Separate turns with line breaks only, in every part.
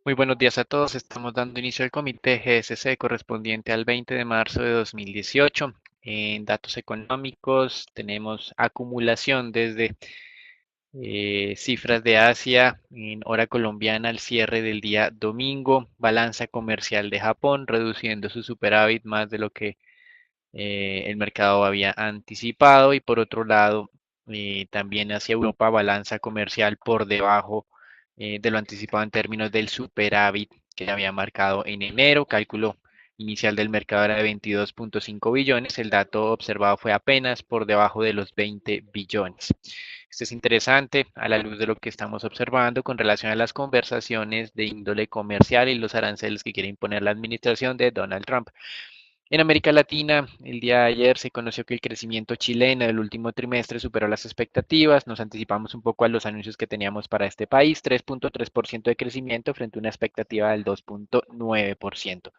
Muy buenos días a todos. Estamos dando inicio al comité GSC correspondiente al 20 de marzo de 2018. En datos económicos tenemos acumulación desde cifras de Asia en hora colombiana al cierre del día domingo. Balanza comercial de Japón reduciendo su superávit más de lo que el mercado había anticipado. Y por otro lado, también hacia Europa, balanza comercial por debajo de lo anticipado en términos del superávit que había marcado en enero. Cálculo inicial del mercado era de 22.5 billones. El dato observado fue apenas por debajo de los 20 billones. Esto es interesante a la luz de lo que estamos observando con relación a las conversaciones de índole comercial y los aranceles que quiere imponer la administración de Donald Trump. En América Latina, el día de ayer se conoció que el crecimiento chileno del último trimestre superó las expectativas. Nos anticipamos un poco a los anuncios que teníamos para este país, 3.3% de crecimiento frente a una expectativa del 2.9%.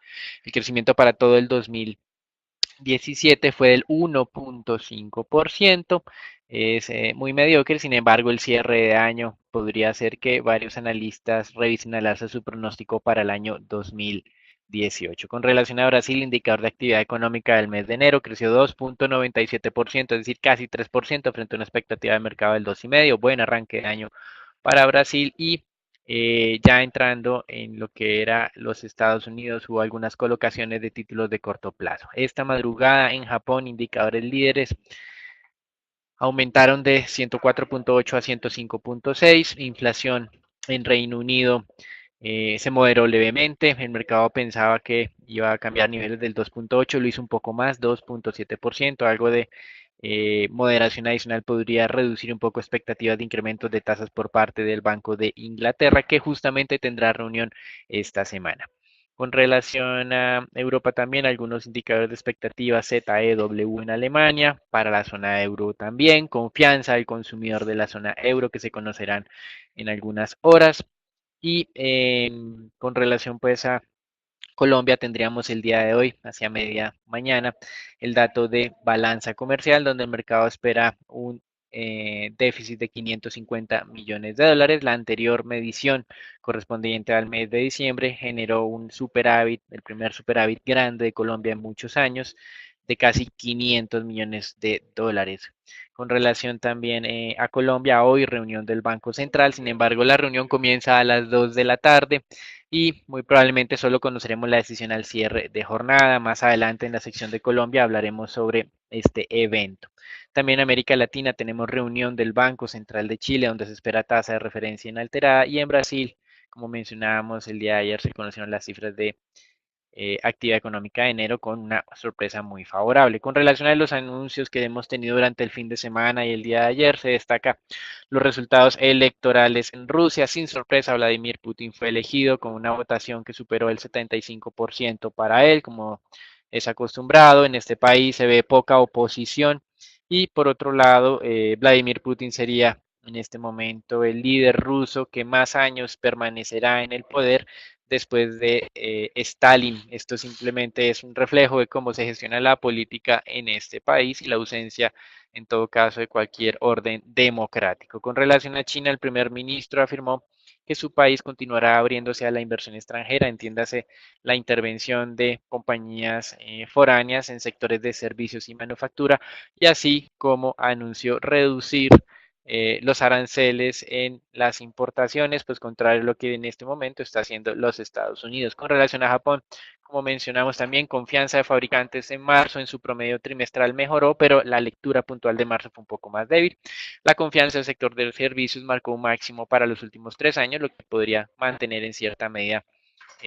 El crecimiento para todo el 2017 fue del 1.5%. Es muy mediocre, sin embargo, el cierre de año podría hacer que varios analistas revisen al alza su pronóstico para el año 2018. Con relación a Brasil, el indicador de actividad económica del mes de enero creció 2.97%, es decir, casi 3% frente a una expectativa de mercado del 2,5%. Buen arranque de año para Brasil y ya entrando en lo que era los Estados Unidos, hubo algunas colocaciones de títulos de corto plazo. Esta madrugada en Japón, indicadores líderes aumentaron de 104.8 a 105.6. Inflación en Reino Unido se moderó levemente. El mercado pensaba que iba a cambiar niveles del 2.8, lo hizo un poco más, 2.7%. Algo de moderación adicional podría reducir un poco expectativas de incrementos de tasas por parte del Banco de Inglaterra, que justamente tendrá reunión esta semana. Con relación a Europa también, algunos indicadores de expectativa ZEW en Alemania, para la zona euro también, confianza del consumidor de la zona euro que se conocerán en algunas horas. Y con relación pues a Colombia tendríamos el día de hoy, hacia media mañana, el dato de balanza comercial, donde el mercado espera un déficit de 550 millones de dólares. La anterior medición correspondiente al mes de diciembre generó un superávit, el primer superávit grande de Colombia en muchos años, de casi 500 millones de dólares. Con relación también a Colombia, hoy reunión del Banco Central, sin embargo la reunión comienza a las 2 de la tarde y muy probablemente solo conoceremos la decisión al cierre de jornada. Más adelante en la sección de Colombia hablaremos sobre este evento. También en América Latina tenemos reunión del Banco Central de Chile, donde se espera tasa de referencia inalterada, y en Brasil, como mencionábamos el día de ayer, se conocieron las cifras de actividad económica de enero con una sorpresa muy favorable. Con relación a los anuncios que hemos tenido durante el fin de semana y el día de ayer, se destaca los resultados electorales en Rusia. Sin sorpresa, Vladimir Putin fue elegido con una votación que superó el 75% para él, como es acostumbrado. En este país se ve poca oposición y por otro lado, Vladimir Putin sería en este momento el líder ruso que más años permanecerá en el poder después de Stalin. Esto simplemente es un reflejo de cómo se gestiona la política en este país y la ausencia, en todo caso, de cualquier orden democrático. Con relación a China, el primer ministro afirmó que su país continuará abriéndose a la inversión extranjera, entiéndase la intervención de compañías foráneas en sectores de servicios y manufactura, y así como anunció reducir los aranceles en las importaciones, pues contrario a lo que en este momento está haciendo los Estados Unidos. Con relación a Japón, como mencionamos también, confianza de fabricantes en marzo en su promedio trimestral mejoró, pero la lectura puntual de marzo fue un poco más débil. La confianza del sector de los servicios marcó un máximo para los últimos 3 años, lo que podría mantener en cierta medida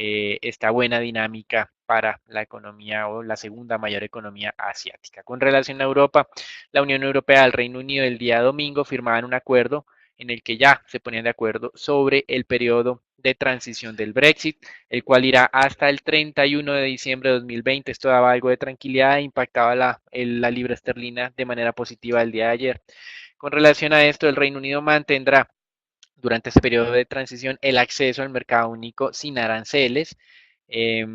esta buena dinámica para la economía o la segunda mayor economía asiática. Con relación a Europa, la Unión Europea y el Reino Unido el día domingo firmaban un acuerdo en el que ya se ponían de acuerdo sobre el periodo de transición del Brexit, el cual irá hasta el 31 de diciembre de 2020. Esto daba algo de tranquilidad e impactaba la libra esterlina de manera positiva el día de ayer. Con relación a esto, el Reino Unido mantendrá durante este periodo de transición el acceso al mercado único sin aranceles. Eh,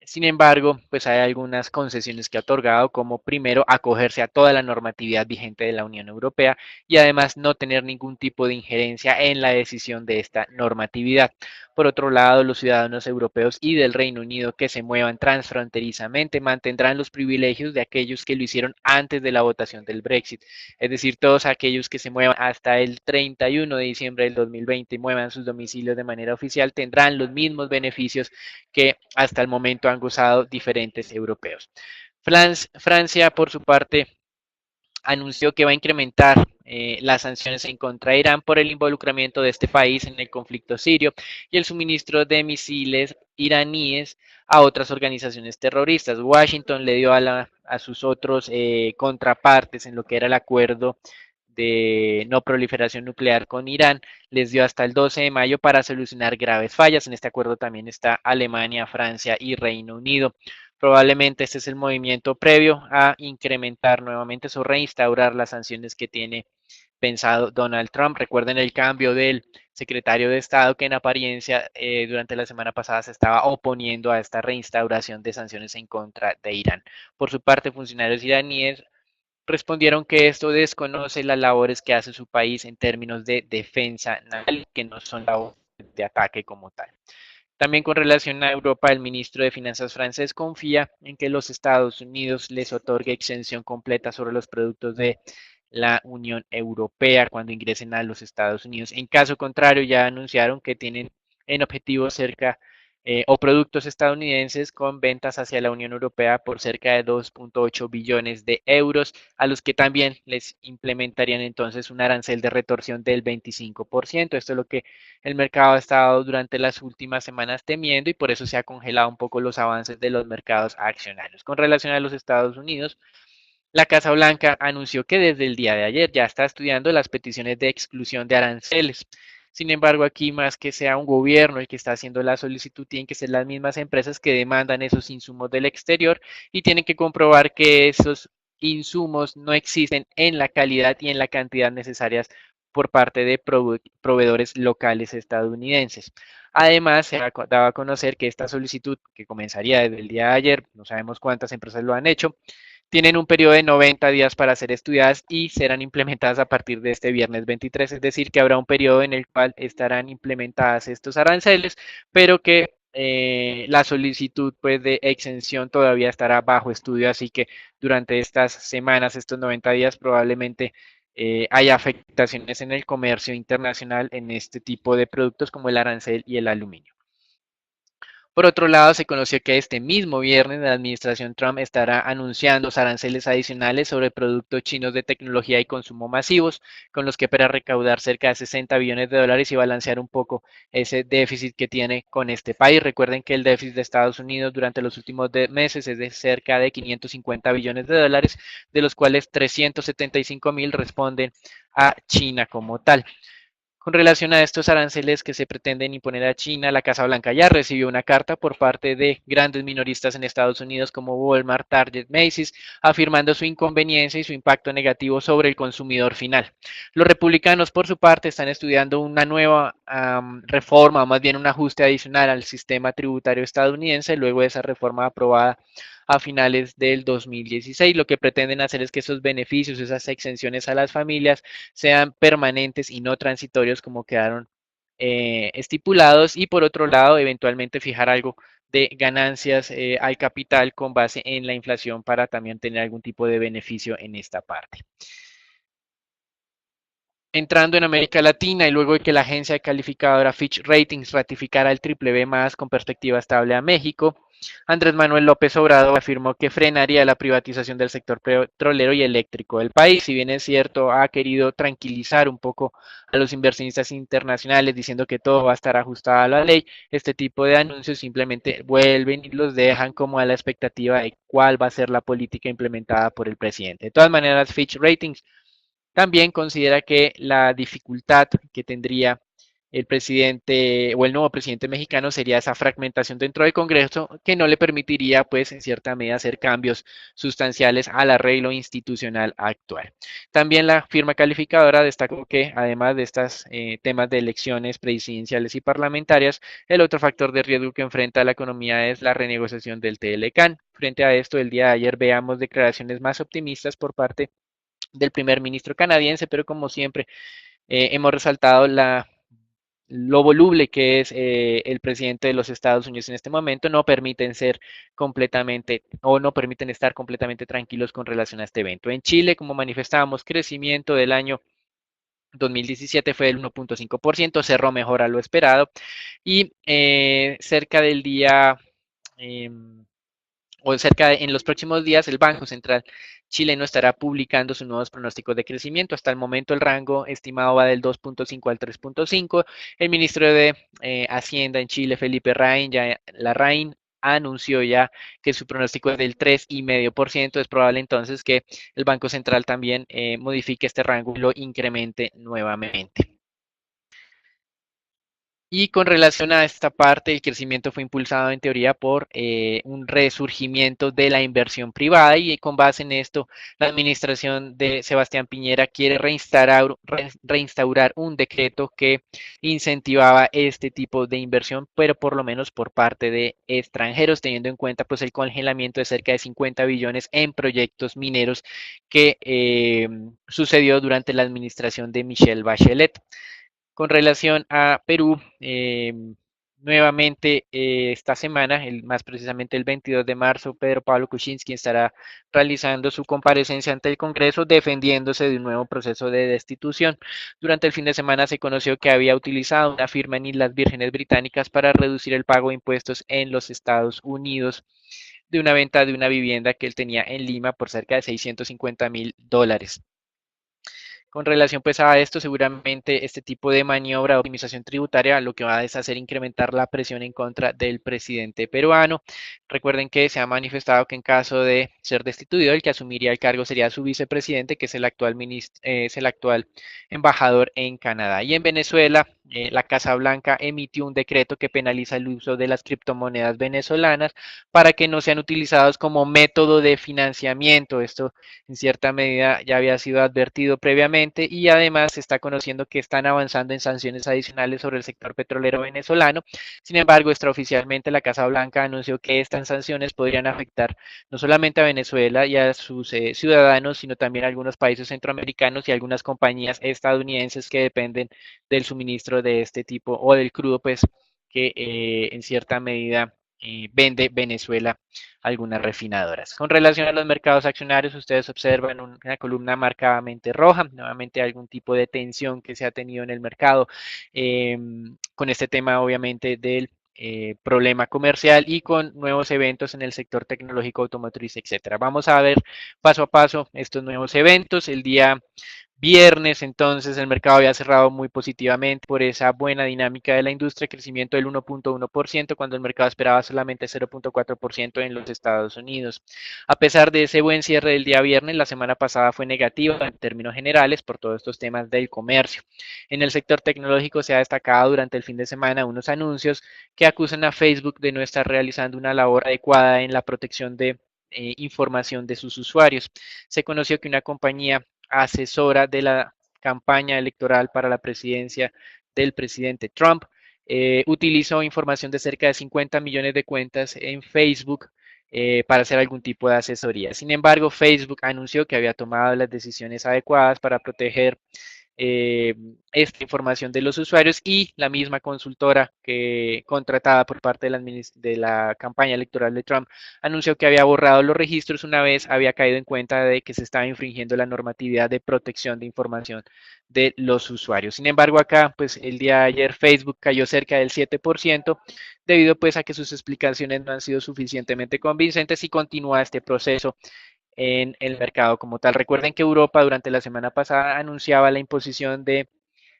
Sin embargo, pues hay algunas concesiones que ha otorgado, como primero acogerse a toda la normatividad vigente de la Unión Europea y además no tener ningún tipo de injerencia en la decisión de esta normatividad. Por otro lado, los ciudadanos europeos y del Reino Unido que se muevan transfronterizamente mantendrán los privilegios de aquellos que lo hicieron antes de la votación del Brexit. Es decir, todos aquellos que se muevan hasta el 31 de diciembre del 2020 y muevan sus domicilios de manera oficial tendrán los mismos beneficios que hasta el momento han gozado diferentes europeos. Francia, por su parte, anunció que va a incrementar las sanciones en contra de Irán por el involucramiento de este país en el conflicto sirio y el suministro de misiles iraníes a otras organizaciones terroristas. Washington le dio a sus otros contrapartes en lo que era el acuerdo de no proliferación nuclear con Irán, les dio hasta el 12 de mayo para solucionar graves fallas. En este acuerdo también está Alemania, Francia y Reino Unido. Probablemente este es el movimiento previo a incrementar nuevamente o reinstaurar las sanciones que tiene pensado Donald Trump. Recuerden el cambio del secretario de Estado que en apariencia durante la semana pasada se estaba oponiendo a esta reinstauración de sanciones en contra de Irán. Por su parte, funcionarios iraníes respondieron que esto desconoce las labores que hace su país en términos de defensa naval, que no son labores de ataque como tal. También con relación a Europa, el ministro de Finanzas francés confía en que los Estados Unidos les otorgue exención completa sobre los productos de la Unión Europea cuando ingresen a los Estados Unidos. En caso contrario, ya anunciaron que tienen en objetivo cerca o productos estadounidenses con ventas hacia la Unión Europea por cerca de 2.8 billones de euros, a los que también les implementarían entonces un arancel de retorsión del 25%. Esto es lo que el mercado ha estado durante las últimas semanas temiendo y por eso se ha congelado un poco los avances de los mercados accionarios. Con relación a los Estados Unidos, la Casa Blanca anunció que desde el día de ayer ya está estudiando las peticiones de exclusión de aranceles. Sin embargo, aquí más que sea un gobierno el que está haciendo la solicitud, tienen que ser las mismas empresas que demandan esos insumos del exterior y tienen que comprobar que esos insumos no existen en la calidad y en la cantidad necesarias por parte de proveedores locales estadounidenses. Además, se daba a conocer que esta solicitud, que comenzaría desde el día de ayer, no sabemos cuántas empresas lo han hecho, tienen un periodo de 90 días para ser estudiadas y serán implementadas a partir de este viernes 23, es decir, que habrá un periodo en el cual estarán implementadas estos aranceles, pero que la solicitud pues, de exención todavía estará bajo estudio, así que durante estas semanas, estos 90 días, probablemente haya afectaciones en el comercio internacional en este tipo de productos como el arancel y el aluminio. Por otro lado, se conoció que este mismo viernes la administración Trump estará anunciando aranceles adicionales sobre productos chinos de tecnología y consumo masivos, con los que espera recaudar cerca de 60 billones de dólares y balancear un poco ese déficit que tiene con este país. Recuerden que el déficit de Estados Unidos durante los últimos meses es de cerca de 550 billones de dólares, de los cuales 375.000 responden a China como tal. Con relación a estos aranceles que se pretenden imponer a China, la Casa Blanca ya recibió una carta por parte de grandes minoristas en Estados Unidos como Walmart, Target, Macy's, afirmando su inconveniencia y su impacto negativo sobre el consumidor final. Los republicanos, por su parte, están estudiando una nueva reforma, o más bien un ajuste adicional al sistema tributario estadounidense, luego de esa reforma aprobada a finales del 2016. Lo que pretenden hacer es que esos beneficios, esas exenciones a las familias sean permanentes y no transitorios como quedaron estipulados y por otro lado eventualmente fijar algo de ganancias al capital con base en la inflación para también tener algún tipo de beneficio en esta parte. Entrando en América Latina y luego de que la agencia calificadora Fitch Ratings ratificara el triple B más con perspectiva estable a México, Andrés Manuel López Obrador afirmó que frenaría la privatización del sector petrolero y eléctrico del país. Si bien es cierto, ha querido tranquilizar un poco a los inversionistas internacionales diciendo que todo va a estar ajustado a la ley, este tipo de anuncios simplemente vuelven y los dejan como a la expectativa de cuál va a ser la política implementada por el presidente. De todas maneras, Fitch Ratings también considera que la dificultad que tendría el presidente o el nuevo presidente mexicano sería esa fragmentación dentro del Congreso que no le permitiría, pues, en cierta medida hacer cambios sustanciales al arreglo institucional actual. También la firma calificadora destacó que, además de estos temas de elecciones presidenciales y parlamentarias, el otro factor de riesgo que enfrenta la economía es la renegociación del TLCAN. Frente a esto, el día de ayer veamos declaraciones más optimistas por parte del primer ministro canadiense, pero como siempre hemos resaltado lo voluble que es el presidente de los Estados Unidos en este momento, no permiten ser completamente o no permiten estar completamente tranquilos con relación a este evento. En Chile, como manifestábamos, crecimiento del año 2017 fue del 1.5%, cerró mejor a lo esperado y cerca del día eh, en los próximos días el Banco Central chileno estará publicando sus nuevos pronósticos de crecimiento. Hasta el momento el rango estimado va del 2.5 al 3.5. El ministro de Hacienda en Chile, Felipe Larraín, anunció ya que su pronóstico es del 3,5%. Es probable entonces que el Banco Central también modifique este rango y lo incremente nuevamente. Y con relación a esta parte, el crecimiento fue impulsado en teoría por un resurgimiento de la inversión privada y con base en esto, la administración de Sebastián Piñera quiere reinstaurar un decreto que incentivaba este tipo de inversión, pero por lo menos por parte de extranjeros, teniendo en cuenta pues el congelamiento de cerca de 50 billones en proyectos mineros que sucedió durante la administración de Michelle Bachelet. Con relación a Perú, nuevamente esta semana, más precisamente el 22 de marzo, Pedro Pablo Kuczynski estará realizando su comparecencia ante el Congreso defendiéndose de un nuevo proceso de destitución. Durante el fin de semana se conoció que había utilizado una firma en Islas Vírgenes Británicas para reducir el pago de impuestos en los Estados Unidos de una venta de una vivienda que él tenía en Lima por cerca de $650,000. Con relación pues a esto, seguramente este tipo de maniobra de optimización tributaria lo que va a hacer incrementar la presión en contra del presidente peruano. Recuerden que se ha manifestado que en caso de ser destituido, el que asumiría el cargo sería su vicepresidente, que es el actual embajador en Canadá. Y en Venezuela, la Casa Blanca emitió un decreto que penaliza el uso de las criptomonedas venezolanas para que no sean utilizados como método de financiamiento. Esto en cierta medida ya había sido advertido previamente y además se está conociendo que están avanzando en sanciones adicionales sobre el sector petrolero venezolano. Sin embargo, extraoficialmente la Casa Blanca anunció que estas sanciones podrían afectar no solamente a Venezuela y a sus ciudadanos, sino también a algunos países centroamericanos y algunas compañías estadounidenses que dependen del suministro de este tipo o del crudo, pues que en cierta medida vende Venezuela algunas refinadoras. Con relación a los mercados accionarios, ustedes observan una columna marcadamente roja, nuevamente algún tipo de tensión que se ha tenido en el mercado con este tema obviamente del problema comercial y con nuevos eventos en el sector tecnológico, automotriz, etcétera. Vamos a ver paso a paso estos nuevos eventos. El día viernes, entonces, el mercado había cerrado muy positivamente por esa buena dinámica de la industria, crecimiento del 1.1%, cuando el mercado esperaba solamente 0.4% en los Estados Unidos. A pesar de ese buen cierre del día viernes, la semana pasada fue negativa en términos generales por todos estos temas del comercio. En el sector tecnológico se ha destacado durante el fin de semana unos anuncios que acusan a Facebook de no estar realizando una labor adecuada en la protección de información de sus usuarios. Se conoció que una compañía asesora de la campaña electoral para la presidencia del presidente Trump, utilizó información de cerca de 50 millones de cuentas en Facebook para hacer algún tipo de asesoría. Sin embargo, Facebook anunció que había tomado las decisiones adecuadas para proteger eh, esta información de los usuarios y la misma consultora que contratada por parte de la campaña electoral de Trump anunció que había borrado los registros una vez había caído en cuenta de que se estaba infringiendo la normatividad de protección de información de los usuarios. Sin embargo, acá, pues el día de ayer Facebook cayó cerca del 7% debido pues a que sus explicaciones no han sido suficientemente convincentes y continúa este proceso en el mercado como tal. Recuerden que Europa durante la semana pasada anunciaba la imposición de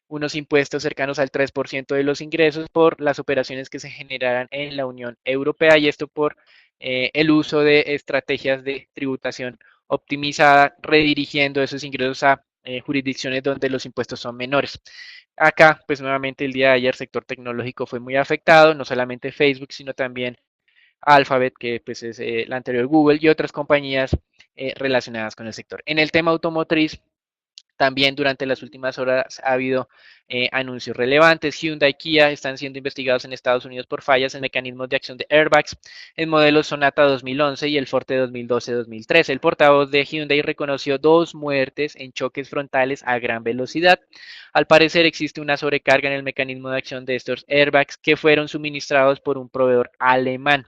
unos impuestos cercanos al 3% de los ingresos por las operaciones que se generaran en la Unión Europea y esto por el uso de estrategias de tributación optimizada, redirigiendo esos ingresos a jurisdicciones donde los impuestos son menores. Acá, pues nuevamente el día de ayer, el sector tecnológico fue muy afectado, no solamente Facebook, sino también Alphabet, que pues es la anterior Google, y otras compañías relacionadas con el sector. En el tema automotriz, También durante las últimas horas ha habido anuncios relevantes. Hyundai y Kia están siendo investigados en Estados Unidos por fallas en mecanismos de acción de airbags en modelos Sonata 2011 y el Forte 2012-2013. El portavoz de Hyundai reconoció 2 muertes en choques frontales a gran velocidad. Al parecer existe una sobrecarga en el mecanismo de acción de estos airbags que fueron suministrados por un proveedor alemán.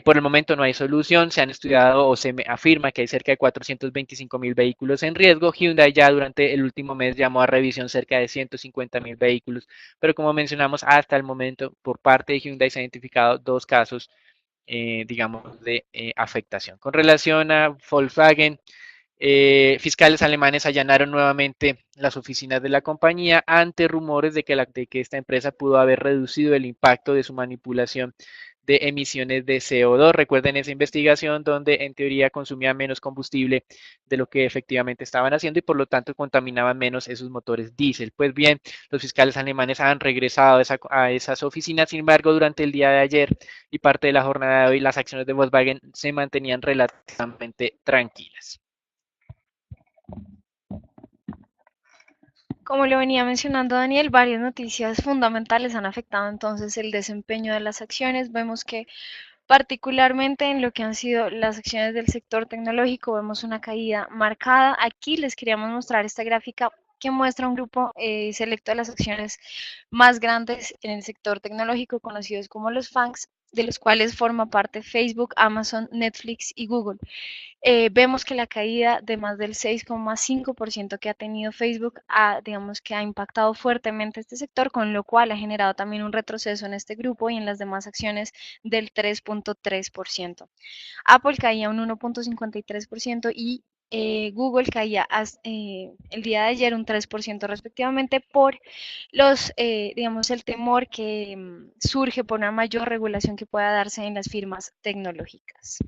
Por el momento no hay solución, se han estudiado o se afirma que hay cerca de 425.000 vehículos en riesgo. Hyundai ya durante el último mes llamó a revisión cerca de 150.000 vehículos, pero como mencionamos, hasta el momento por parte de Hyundai se han identificado 2 casos, digamos, de afectación. Con relación a Volkswagen, fiscales alemanes allanaron nuevamente las oficinas de la compañía ante rumores de que esta empresa pudo haber reducido el impacto de su manipulación de emisiones de CO2. Recuerden esa investigación donde en teoría consumían menos combustible de lo que efectivamente estaban haciendo y por lo tanto contaminaban menos esos motores diésel. Pues bien, los fiscales alemanes han regresado a esas oficinas. Sin embargo, durante el día de ayer y parte de la jornada de hoy, las acciones de Volkswagen se mantenían relativamente tranquilas.
Como lo venía mencionando Daniel, varias noticias fundamentales han afectado entonces el desempeño de las acciones. Vemos que particularmente en lo que han sido las acciones del sector tecnológico vemos una caída marcada. Aquí les queríamos mostrar esta gráfica que muestra un grupo selecto de las acciones más grandes en el sector tecnológico, conocidos como los FANGs, de los cuales forma parte Facebook, Amazon, Netflix y Google. Vemos que la caída de más del 6,5% que ha tenido Facebook digamos que ha impactado fuertemente este sector, con lo cual ha generado también un retroceso en este grupo y en las demás acciones del 3,3%. Apple caía un 1,53% y Google caía el día de ayer un 3% respectivamente por digamos, el temor que surge por una mayor regulación que pueda darse en las firmas tecnológicas.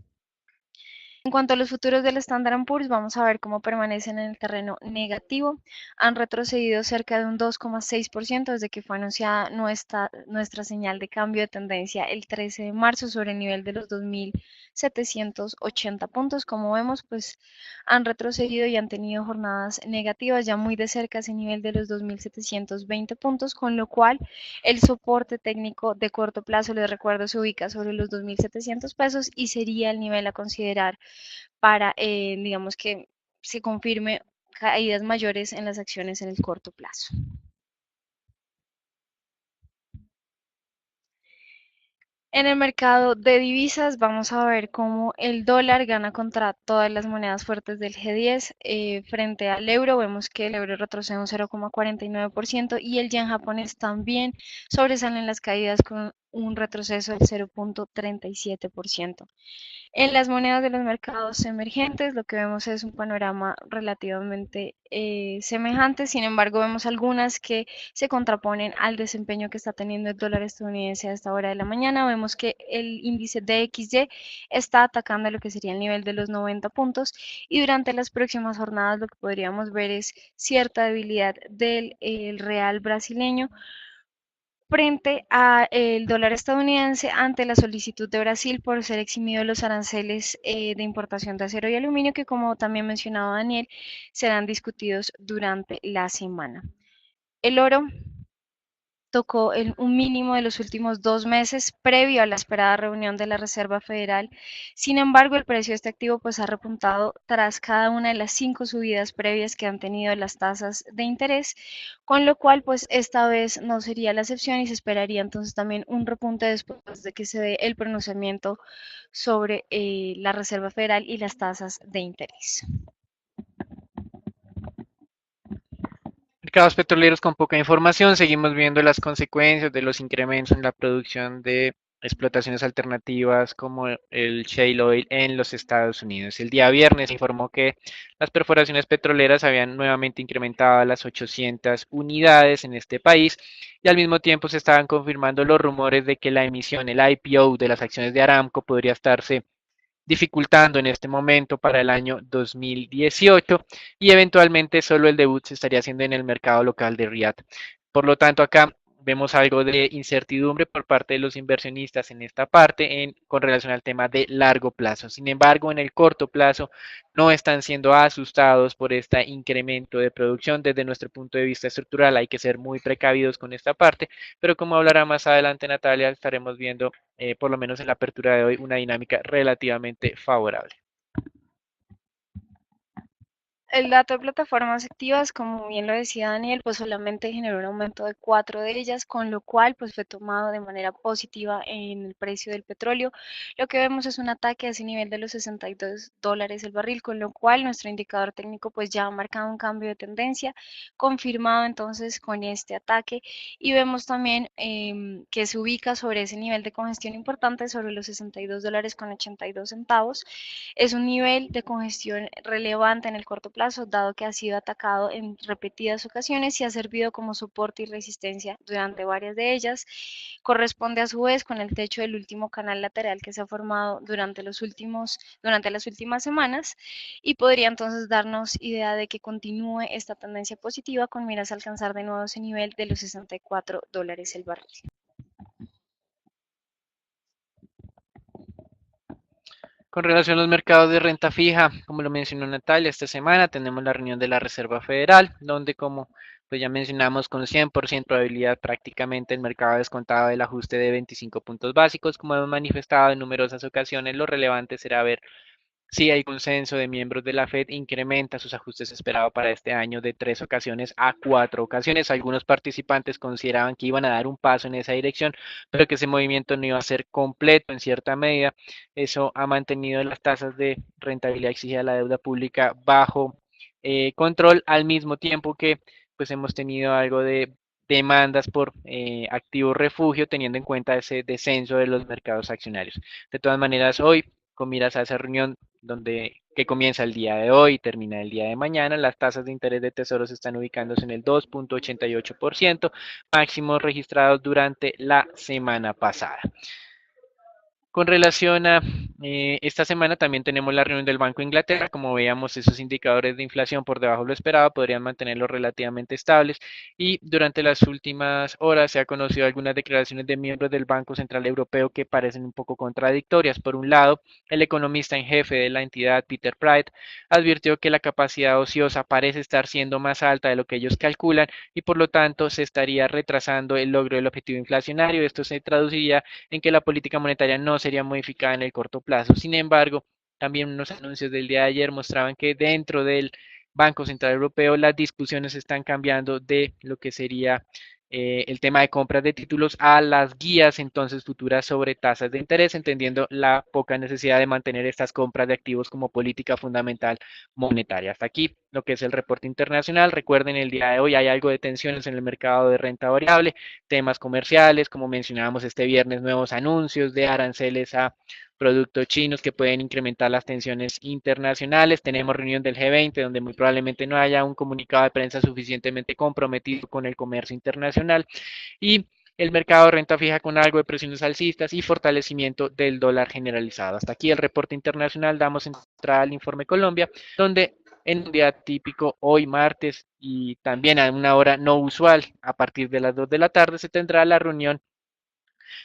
En cuanto a los futuros del Standard Poor's, vamos a ver cómo permanecen en el terreno negativo. Han retrocedido cerca de un 2,6% desde que fue anunciada nuestra señal de cambio de tendencia el 13 de marzo sobre el nivel de los 2.780 puntos. Como vemos, pues han retrocedido y han tenido jornadas negativas ya muy de cerca a ese nivel de los 2.720 puntos, con lo cual el soporte técnico de corto plazo, les recuerdo, se ubica sobre los 2.700 pesos y sería el nivel a considerar para, digamos, que se confirme caídas mayores en las acciones en el corto plazo. En el mercado de divisas vamos a ver cómo el dólar gana contra todas las monedas fuertes del G10 frente al euro. Vemos que el euro retrocede un 0,49% y el yen japonés también sobresalen las caídas con un retroceso del 0,37%. En las monedas de los mercados emergentes, lo que vemos es un panorama relativamente semejante. Sin embargo, vemos algunas que se contraponen al desempeño que está teniendo el dólar estadounidense a esta hora de la mañana. Vemos que el índice DXY está atacando lo que sería el nivel de los 90 puntos y durante las próximas jornadas lo que podríamos ver es cierta debilidad del real brasileño frente al dólar estadounidense ante la solicitud de Brasil por ser eximido de los aranceles de importación de acero y aluminio que, como también mencionaba Daniel, serán discutidos durante la semana. El oro tocó un mínimo de los últimos 2 meses previo a la esperada reunión de la Reserva Federal. Sin embargo, el precio de este activo pues ha repuntado tras cada una de las 5 subidas previas que han tenido las tasas de interés, con lo cual pues esta vez no sería la excepción y se esperaría entonces también un repunte después de que se dé el pronunciamiento sobre la Reserva Federal y las tasas de interés.
Mercados petroleros con poca información, seguimos viendo las consecuencias de los incrementos en la producción de explotaciones alternativas como el shale oil en los Estados Unidos. El día viernes se informó que las perforaciones petroleras habían nuevamente incrementado a las 800 unidades en este país y al mismo tiempo se estaban confirmando los rumores de que la emisión, el IPO de las acciones de Aramco podría estarse dificultando en este momento para el año 2018 y eventualmente solo el debut se estaría haciendo en el mercado local de Riyadh. Por lo tanto, acá vemos algo de incertidumbre por parte de los inversionistas en esta parte con relación al tema de largo plazo. Sin embargo, en el corto plazo no están siendo asustados por este incremento de producción. Desde nuestro punto de vista estructural hay que ser muy precavidos con esta parte, pero como hablará más adelante Natalia, estaremos viendo, por lo menos en la apertura de hoy, una dinámica relativamente favorable.
El dato de plataformas activas, como bien lo decía Daniel, pues solamente generó un aumento de 4 de ellas, con lo cual pues fue tomado de manera positiva en el precio del petróleo. Lo que vemos es un ataque a ese nivel de los $62 el barril, con lo cual nuestro indicador técnico pues ya ha marcado un cambio de tendencia, confirmado entonces con este ataque, y vemos también que se ubica sobre ese nivel de congestión importante, sobre los $62.82. Es un nivel de congestión relevante en el corto plazo, dado que ha sido atacado en repetidas ocasiones y ha servido como soporte y resistencia durante varias de ellas. Corresponde a su vez con el techo del último canal lateral que se ha formado durante las últimas semanas, y podría entonces darnos idea de que continúe esta tendencia positiva con miras a alcanzar de nuevo ese nivel de los $64 el barril.
Con relación a los mercados de renta fija, como lo mencionó Natalia, esta semana tenemos la reunión de la Reserva Federal, donde como pues ya mencionamos con 100% probabilidad prácticamente el mercado ha descontado el ajuste de 25 puntos básicos, como hemos manifestado en numerosas ocasiones, lo relevante será ver si el consenso de miembros de la Fed incrementa sus ajustes esperados para este año de 3 ocasiones a 4 ocasiones. Algunos participantes consideraban que iban a dar un paso en esa dirección, pero que ese movimiento no iba a ser completo en cierta medida. Eso ha mantenido las tasas de rentabilidad exigida de la deuda pública bajo control, al mismo tiempo que pues hemos tenido algo de demandas por activo refugio, teniendo en cuenta ese descenso de los mercados accionarios. De todas maneras, hoy, con miras a esa reunión que comienza el día de hoy y termina el día de mañana, las tasas de interés de tesoros están ubicándose en el 2.88%, máximos registrados durante la semana pasada. Con relación a esta semana también tenemos la reunión del Banco de Inglaterra. Como veíamos, esos indicadores de inflación por debajo de lo esperado podrían mantenerlos relativamente estables, y durante las últimas horas se ha conocido algunas declaraciones de miembros del Banco Central Europeo que parecen un poco contradictorias. Por un lado, el economista en jefe de la entidad, Peter Praet, advirtió que la capacidad ociosa parece estar siendo más alta de lo que ellos calculan y por lo tanto se estaría retrasando el logro del objetivo inflacionario. Esto se traduciría en que la política monetaria no sería modificada en el corto plazo. Sin embargo, también unos anuncios del día de ayer mostraban que dentro del Banco Central Europeo las discusiones están cambiando de lo que sería el tema de compras de títulos a las guías entonces futuras sobre tasas de interés, entendiendo la poca necesidad de mantener estas compras de activos como política fundamental monetaria. Hasta aquí lo que es el reporte internacional. Recuerden, el día de hoy hay algo de tensiones en el mercado de renta variable, temas comerciales, como mencionábamos este viernes, nuevos anuncios de aranceles a productos chinos que pueden incrementar las tensiones internacionales. Tenemos reunión del G20 donde muy probablemente no haya un comunicado de prensa suficientemente comprometido con el comercio internacional, y el mercado de renta fija con algo de presiones alcistas y fortalecimiento del dólar generalizado. Hasta aquí el reporte internacional. Damos entrada al informe Colombia, donde en un día típico, hoy martes, y también a una hora no usual, a partir de las 2 de la tarde, se tendrá la reunión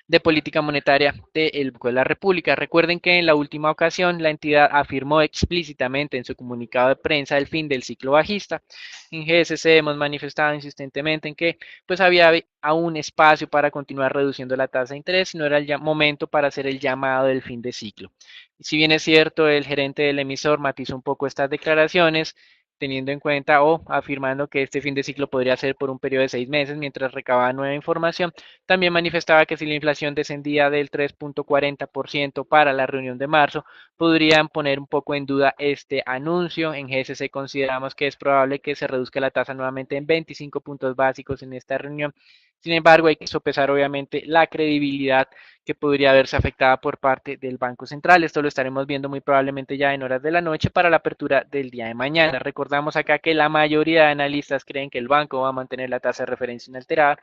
de política monetaria del Banco de la República. Recuerden que en la última ocasión la entidad afirmó explícitamente en su comunicado de prensa el fin del ciclo bajista. En GSC hemos manifestado insistentemente en que pues había aún espacio para continuar reduciendo la tasa de interés, no era el momento para hacer el llamado del fin de ciclo. Y si bien es cierto, el gerente del emisor matizó un poco estas declaraciones, teniendo en cuenta o afirmando que este fin de ciclo podría ser por un periodo de 6 meses mientras recababa nueva información. También manifestaba que si la inflación descendía del 3.40% para la reunión de marzo, podrían poner un poco en duda este anuncio. En GSC consideramos que es probable que se reduzca la tasa nuevamente en 25 puntos básicos en esta reunión. Sin embargo, hay que sopesar obviamente la credibilidad que podría verse afectada por parte del Banco Central. Esto lo estaremos viendo muy probablemente ya en horas de la noche para la apertura del día de mañana. Recordamos acá que la mayoría de analistas creen que el banco va a mantener la tasa de referencia inalterada.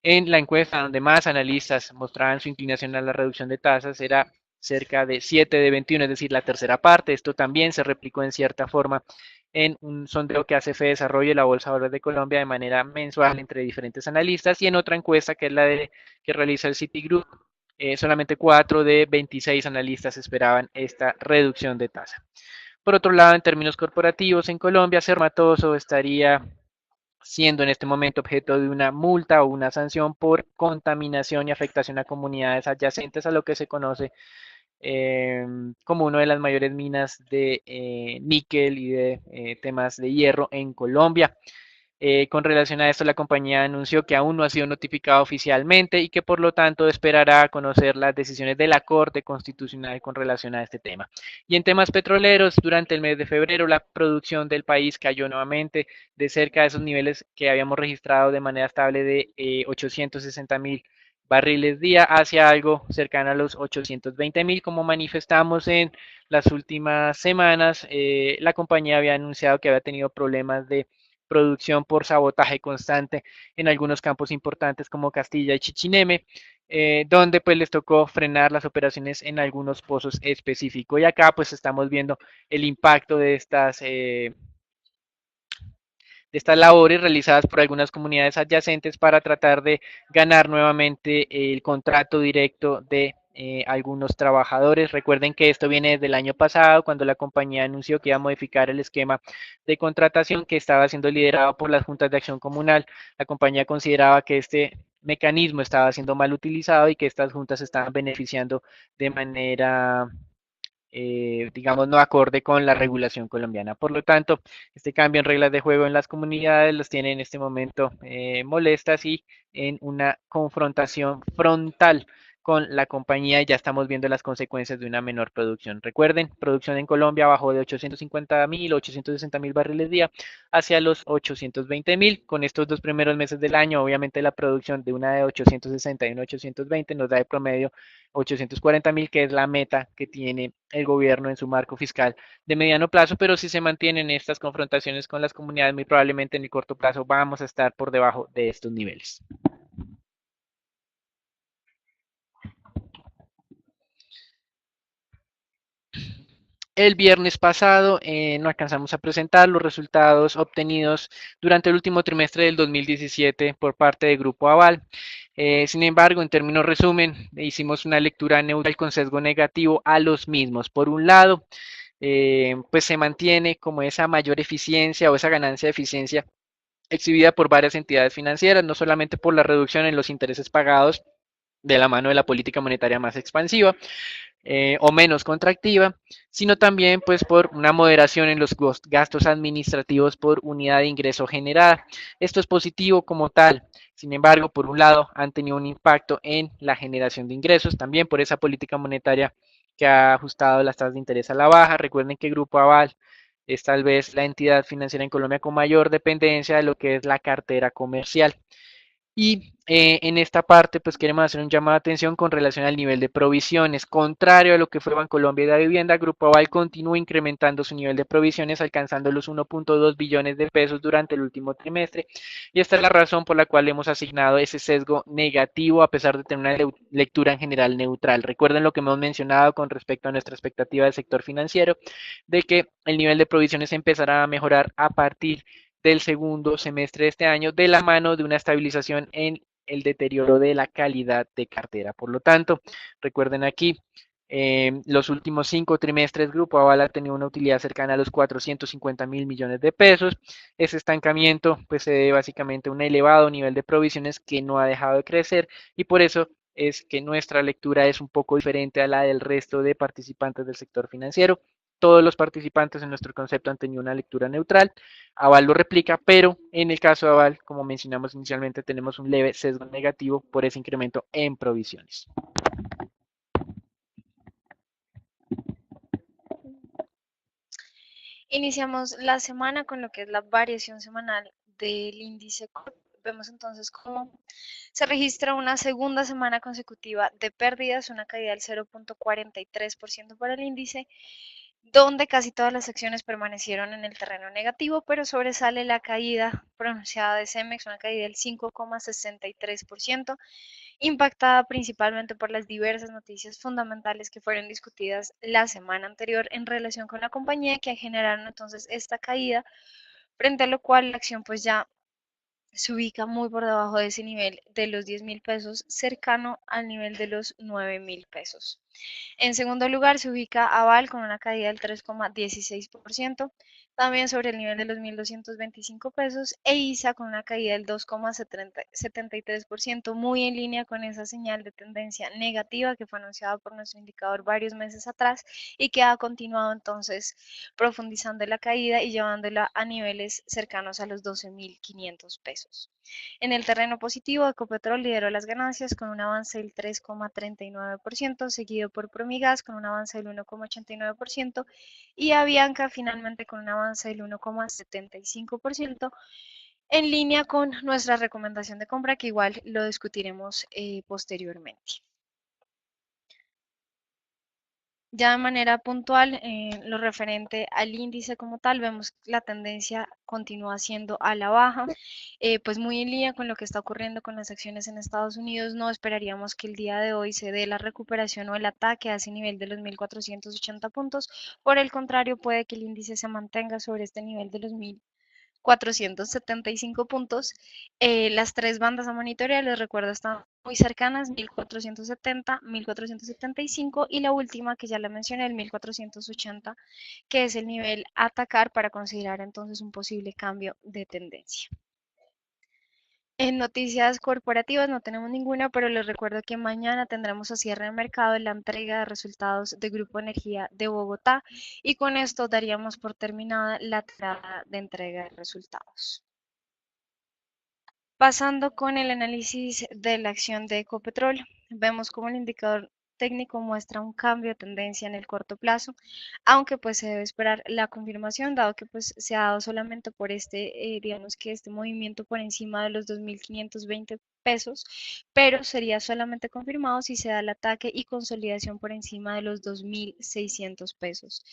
En la encuesta donde más analistas mostraban su inclinación a la reducción de tasas era cerca de 7 de 21, es decir, la tercera parte. Esto también se replicó en cierta forma en un sondeo que hace Fedesarrollo y la Bolsa de Valores de Colombia de manera mensual entre diferentes analistas, y en otra encuesta que es que realiza el Citigroup, solamente 4 de 26 analistas esperaban esta reducción de tasa. Por otro lado, en términos corporativos, en Colombia, Sermatoso estaría siendo en este momento objeto de una multa o una sanción por contaminación y afectación a comunidades adyacentes a lo que se conoce como una de las mayores minas de níquel y de temas de hierro en Colombia. Con relación a esto, la compañía anunció que aún no ha sido notificada oficialmente y que por lo tanto esperará a conocer las decisiones de la Corte Constitucional con relación a este tema. Y en temas petroleros, durante el mes de febrero, la producción del país cayó nuevamente de cerca de esos niveles que habíamos registrado de manera estable de 860.000 barriles día hacia algo cercano a los 820.000, como manifestamos en las últimas semanas. La compañía había anunciado que había tenido problemas de producción por sabotaje constante en algunos campos importantes como Castilla y Chichineme, donde pues les tocó frenar las operaciones en algunos pozos específicos. Y acá pues estamos viendo el impacto de estas labores realizadas por algunas comunidades adyacentes para tratar de ganar nuevamente el contrato directo de algunos trabajadores. Recuerden que esto viene desde el año pasado, cuando la compañía anunció que iba a modificar el esquema de contratación que estaba siendo liderado por las juntas de acción comunal. La compañía consideraba que este mecanismo estaba siendo mal utilizado y que estas juntas estaban beneficiando de manera digamos, no acorde con la regulación colombiana. Por lo tanto, este cambio en reglas de juego en las comunidades los tiene en este momento molestas y en una confrontación frontal con la compañía, y ya estamos viendo las consecuencias de una menor producción. Recuerden, producción en Colombia bajó de 850.000, 860.000 barriles día hacia los 820.000. Con estos dos primeros meses del año, obviamente la producción de una de 860 y una de 820 nos da de promedio 840.000, que es la meta que tiene el gobierno en su marco fiscal de mediano plazo, pero si se mantienen estas confrontaciones con las comunidades, muy probablemente en el corto plazo vamos a estar por debajo de estos niveles. El viernes pasado no alcanzamos a presentar los resultados obtenidos durante el último trimestre del 2017 por parte del Grupo Aval. Sin embargo, en términos resumen, hicimos una lectura neutral con sesgo negativo a los mismos. Por un lado, pues se mantiene como esa mayor eficiencia o esa ganancia de eficiencia exhibida por varias entidades financieras, no solamente por la reducción en los intereses pagados de la mano de la política monetaria más expansiva, o menos contractiva, sino también pues por una moderación en los gastos administrativos por unidad de ingreso generada. Esto es positivo como tal. Sin embargo, por un lado, han tenido un impacto en la generación de ingresos, también por esa política monetaria que ha ajustado las tasas de interés a la baja. Recuerden que Grupo Aval es tal vez la entidad financiera en Colombia con mayor dependencia de lo que es la cartera comercial. Y en esta parte, pues queremos hacer un llamado de atención con relación al nivel de provisiones. Contrario a lo que fue Bancolombia y la Vivienda, Grupo Aval continúa incrementando su nivel de provisiones, alcanzando los 1.2 billones de pesos durante el último trimestre. Y esta es la razón por la cual hemos asignado ese sesgo negativo, a pesar de tener una lectura en general neutral. Recuerden lo que hemos mencionado con respecto a nuestra expectativa del sector financiero, de que el nivel de provisiones empezará a mejorar a partir del segundo semestre de este año, de la mano de una estabilización en el deterioro de la calidad de cartera. Por lo tanto, recuerden aquí, los últimos 5 trimestres, Grupo Aval ha tenido una utilidad cercana a los 450.000 millones de pesos. Ese estancamiento pues, se debe básicamente a un elevado nivel de provisiones que no ha dejado de crecer, y por eso es que nuestra lectura es un poco diferente a la del resto de participantes del sector financiero. Todos los participantes en nuestro concepto han tenido una lectura neutral. Aval lo replica, pero en el caso de Aval, como mencionamos inicialmente, tenemos un leve sesgo negativo por ese incremento en provisiones.
Iniciamos la semana con lo que es la variación semanal del índice Corp. Vemos entonces cómo se registra una segunda semana consecutiva de pérdidas, una caída del 0.43% para el índice, donde casi todas las acciones permanecieron en el terreno negativo, pero sobresale la caída pronunciada de Cemex, una caída del 5.63%, impactada principalmente por las diversas noticias fundamentales que fueron discutidas la semana anterior en relación con la compañía que generaron entonces esta caída, frente a lo cual la acción pues ya se ubica muy por debajo de ese nivel de los 10.000 pesos, cercano al nivel de los 9.000 pesos. En segundo lugar se ubica Aval con una caída del 3,16%, también sobre el nivel de los 1.225 pesos, e ISA con una caída del 2,73%, muy en línea con esa señal de tendencia negativa que fue anunciada por nuestro indicador varios meses atrás y que ha continuado entonces profundizando la caída y llevándola a niveles cercanos a los 12.500 pesos. En el terreno positivo, Ecopetrol lideró las ganancias con un avance del 3,39%, seguido por Promigas con un avance del 1,89% y Avianca finalmente con un avance del 1,75%, en línea con nuestra recomendación de compra que igual lo discutiremos posteriormente. Ya de manera puntual, lo referente al índice como tal, vemos que la tendencia continúa siendo a la baja, pues muy en línea con lo que está ocurriendo con las acciones en Estados Unidos. No esperaríamos que el día de hoy se dé la recuperación o el ataque a ese nivel de los 1.480 puntos. Por el contrario, puede que el índice se mantenga sobre este nivel de los 1.475 puntos. Las tres bandas a monitorear, les recuerdo, están muy cercanas, 1.470, 1.475 y la última que ya la mencioné, el 1.480, que es el nivel a atacar para considerar entonces un posible cambio de tendencia. En noticias corporativas no tenemos ninguna, pero les recuerdo que mañana tendremos a cierre de mercado la entrega de resultados de Grupo Energía de Bogotá y con esto daríamos por terminada la tirada de entrega de resultados. Pasando con el análisis de la acción de Ecopetrol, vemos cómo el indicador técnico muestra un cambio de tendencia en el corto plazo, aunque pues se debe esperar la confirmación, dado que pues se ha dado solamente por digamos que este movimiento por encima de los 2.520 pesos, pero sería solamente confirmado si se da el ataque y consolidación por encima de los 2.600 pesos.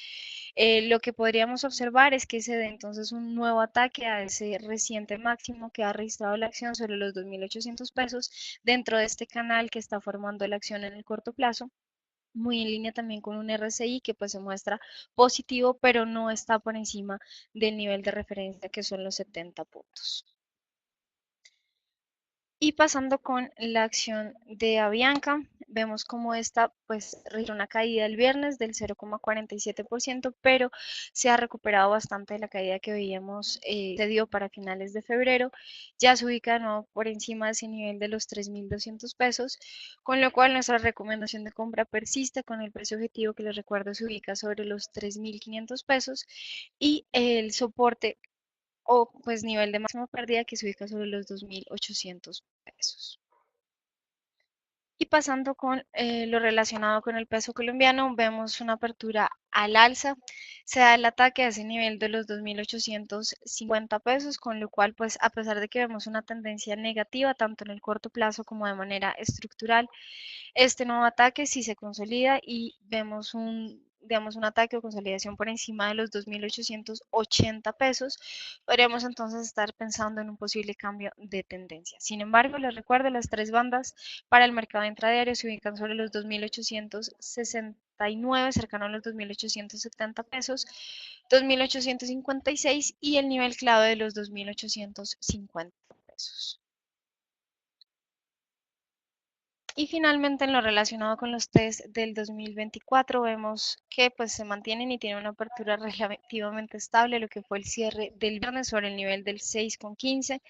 Lo que podríamos observar es que se dé entonces un nuevo ataque a ese reciente máximo que ha registrado la acción sobre los 2.800 pesos dentro de este canal que está formando la acción en el corto plazo, muy en línea también con un RSI que pues se muestra positivo, pero no está por encima del nivel de referencia que son los 70 puntos. Y pasando con la acción de Avianca, vemos como esta pues registró una caída el viernes del 0,47%, pero se ha recuperado bastante de la caída que veíamos se dio para finales de febrero. Ya se ubica de nuevo por encima de ese nivel de los 3.200 pesos, con lo cual nuestra recomendación de compra persiste con el precio objetivo que les recuerdo se ubica sobre los 3.500 pesos y el soporte o pues nivel de máxima pérdida que se ubica sobre los 2.800 pesos. Y pasando con lo relacionado con el peso colombiano, vemos una apertura al alza. Se da el ataque a ese nivel de los 2.850 pesos, con lo cual, pues a pesar de que vemos una tendencia negativa, tanto en el corto plazo como de manera estructural, este nuevo ataque sí se consolida y vemos digamos, un ataque o consolidación por encima de los 2.880 pesos, podríamos entonces estar pensando en un posible cambio de tendencia. Sin embargo, les recuerdo, las tres bandas para el mercado intradiario se ubican sobre los 2.869, cercano a los 2.870 pesos, 2.856 y el nivel clave de los 2.850 pesos. Y finalmente, en lo relacionado con los test del 2024, vemos que pues se mantienen y tienen una apertura relativamente estable, lo que fue el cierre del viernes sobre el nivel del 6,15.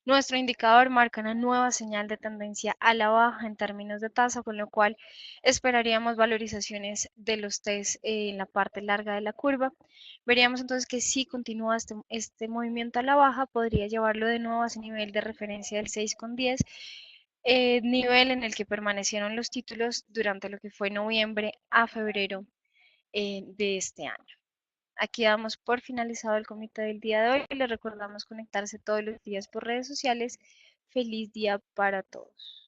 Nuestro indicador marca una nueva señal de tendencia a la baja en términos de tasa, con lo cual esperaríamos valorizaciones de los test en la parte larga de la curva. Veríamos entonces que si continúa este movimiento a la baja, podría llevarlo de nuevo a ese nivel de referencia del 6,10, nivel en el que permanecieron los títulos durante lo que fue noviembre a febrero de este año. Aquí damos por finalizado el comité del día de hoy. Les recordamos conectarse todos los días por redes sociales. Feliz día para todos.